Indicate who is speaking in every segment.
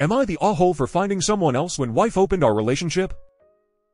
Speaker 1: Am I the a-hole for finding someone else when wife opened our relationship?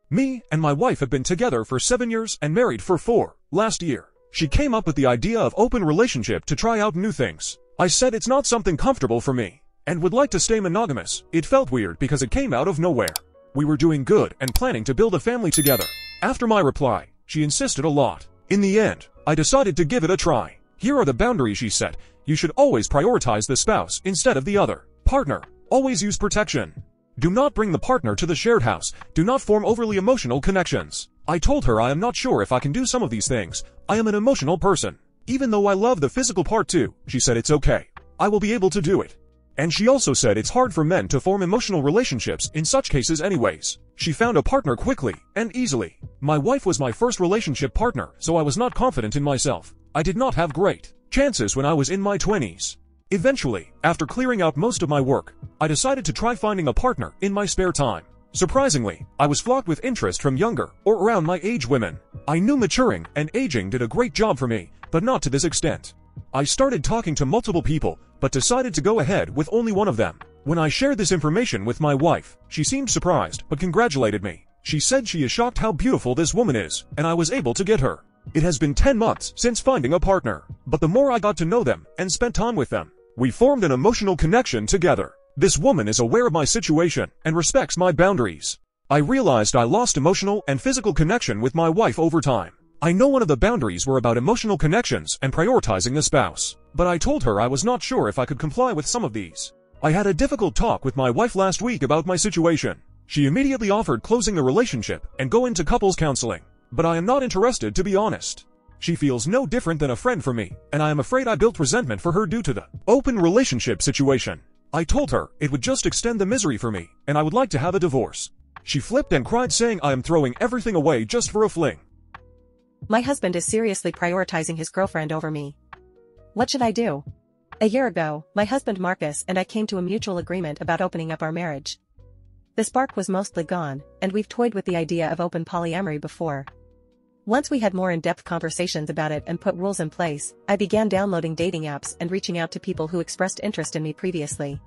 Speaker 1: Me and my wife have been together for 7 years and married for 4. Last year, she came up with the idea of open relationship to try out new things. I said it's not something comfortable for me and would like to stay monogamous. It felt weird because it came out of nowhere. We were doing good and planning to build a family together. After my reply, she insisted a lot. In the end, I decided to give it a try. Here are the boundaries she set. You should always prioritize the spouse instead of the other partner. Always use protection. Do not bring the partner to the shared house. Do not form overly emotional connections. I told her I am not sure if I can do some of these things. I am an emotional person. Even though I love the physical part too, she said it's okay. I will be able to do it. And she also said it's hard for men to form emotional relationships in such cases anyways. She found a partner quickly and easily. My wife was my first relationship partner, so I was not confident in myself. I did not have great chances when I was in my 20s. Eventually, after clearing out most of my work, I decided to try finding a partner in my spare time. Surprisingly, I was flocked with interest from younger or around my age women. I knew maturing and aging did a great job for me, but not to this extent. I started talking to multiple people, but decided to go ahead with only one of them. When I shared this information with my wife, she seemed surprised but congratulated me. She said she is shocked how beautiful this woman is, and I was able to get her. It has been 10 months since finding a partner, but the more I got to know them and spent time with them, we formed an emotional connection together. This woman is aware of my situation and respects my boundaries. I realized I lost emotional and physical connection with my wife over time. I know one of the boundaries were about emotional connections and prioritizing the spouse, but I told her I was not sure if I could comply with some of these. I had a difficult talk with my wife last week about my situation. She immediately offered closing the relationship and go into couples counseling, but I am not interested, to be honest. She feels no different than a friend for me, and I am afraid I built resentment for her due to the open relationship situation. I told her it would just extend the misery for me, and I would like to have a divorce. She flipped and cried, saying I am throwing everything away just for a fling.
Speaker 2: My husband is seriously prioritizing his girlfriend over me. What should I do? A year ago, my husband Marcus and I came to a mutual agreement about opening up our marriage. The spark was mostly gone, and we've toyed with the idea of open polyamory before. Once we had more in-depth conversations about it and put rules in place, I began downloading dating apps and reaching out to people who expressed interest in me previously.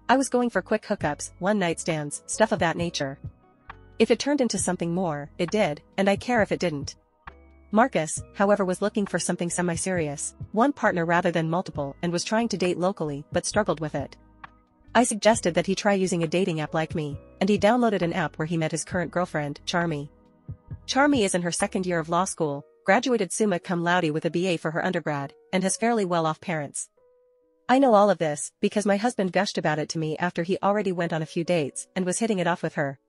Speaker 2: I was going for quick hookups, one-night stands, stuff of that nature. If it turned into something more, it did, and I care if it didn't. Marcus, however, was looking for something semi-serious, one partner rather than multiple, and was trying to date locally but struggled with it. I suggested that he try using a dating app like me, and he downloaded an app where he met his current girlfriend, Charmy. Charmy is in her second year of law school, graduated summa cum laude with a BA for her undergrad, and has fairly well-off parents. I know all of this because my husband gushed about it to me after he already went on a few dates and was hitting it off with her.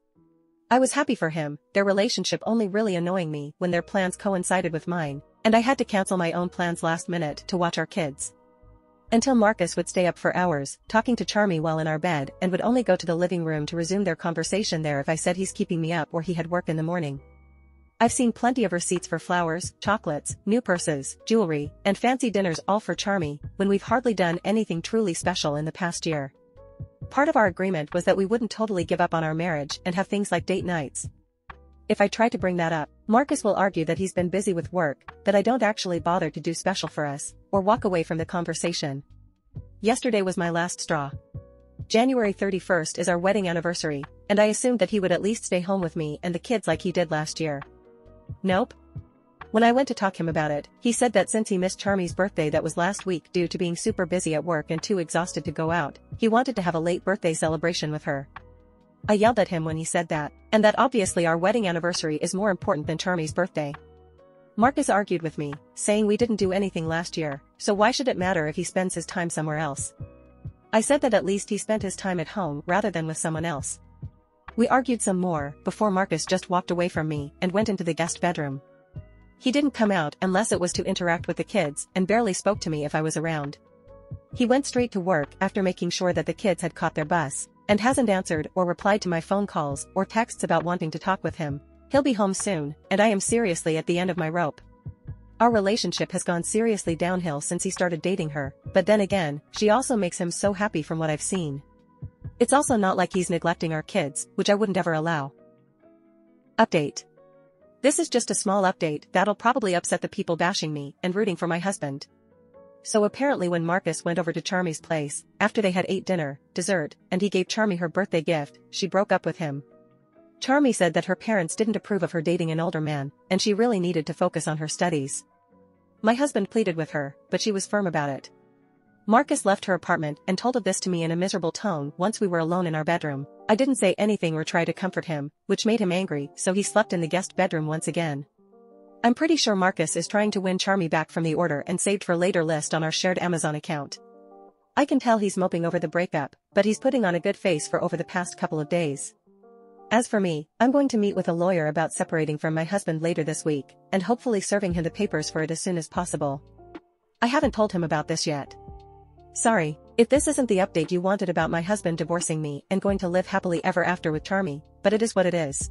Speaker 2: I was happy for him, their relationship only really annoying me when their plans coincided with mine, and I had to cancel my own plans last minute to watch our kids. Until Marcus would stay up for hours, talking to Charmy while in our bed, and would only go to the living room to resume their conversation there if I said he's keeping me up or he had work in the morning. I've seen plenty of receipts for flowers, chocolates, new purses, jewelry, and fancy dinners all for Charmy, when we've hardly done anything truly special in the past year. Part of our agreement was that we wouldn't totally give up on our marriage and have things like date nights. If I try to bring that up, Marcus will argue that he's been busy with work, that I don't actually bother to do special for us, or walk away from the conversation. Yesterday was my last straw. January 31st is our wedding anniversary, and I assumed that he would at least stay home with me and the kids like he did last year. Nope. When I went to talk him about it, he said that since he missed Charmy's birthday that was last week due to being super busy at work and too exhausted to go out, he wanted to have a late birthday celebration with her. I yelled at him when he said that, and that obviously our wedding anniversary is more important than Charmy's birthday. Marcus argued with me, saying we didn't do anything last year, so why should it matter if he spends his time somewhere else? I said that at least he spent his time at home rather than with someone else. We argued some more, before Marcus just walked away from me and went into the guest bedroom. He didn't come out unless it was to interact with the kids and barely spoke to me if I was around. He went straight to work after making sure that the kids had caught their bus, and hasn't answered or replied to my phone calls or texts about wanting to talk with him. He'll be home soon, and I am seriously at the end of my rope. Our relationship has gone seriously downhill since he started dating her, but then again, she also makes him so happy from what I've seen. It's also not like he's neglecting our kids, which I wouldn't ever allow. Update. This is just a small update that'll probably upset the people bashing me and rooting for my husband. So apparently when Marcus went over to Charmy's place, after they had ate dinner, dessert, and he gave Charmy her birthday gift, she broke up with him. Charmy said that her parents didn't approve of her dating an older man, and she really needed to focus on her studies. My husband pleaded with her, but she was firm about it. Marcus left her apartment and told of this to me in a miserable tone once we were alone in our bedroom. I didn't say anything or try to comfort him, which made him angry, so he slept in the guest bedroom once again. I'm pretty sure Marcus is trying to win Charmy back from the order and saved for later list on our shared Amazon account. I can tell he's moping over the breakup, but he's putting on a good face for over the past couple of days. As for me, I'm going to meet with a lawyer about separating from my husband later this week, and hopefully serving him the papers for it as soon as possible. I haven't told him about this yet. Sorry, if this isn't the update you wanted about my husband divorcing me and going to live happily ever after with Charmy, but it is what it is.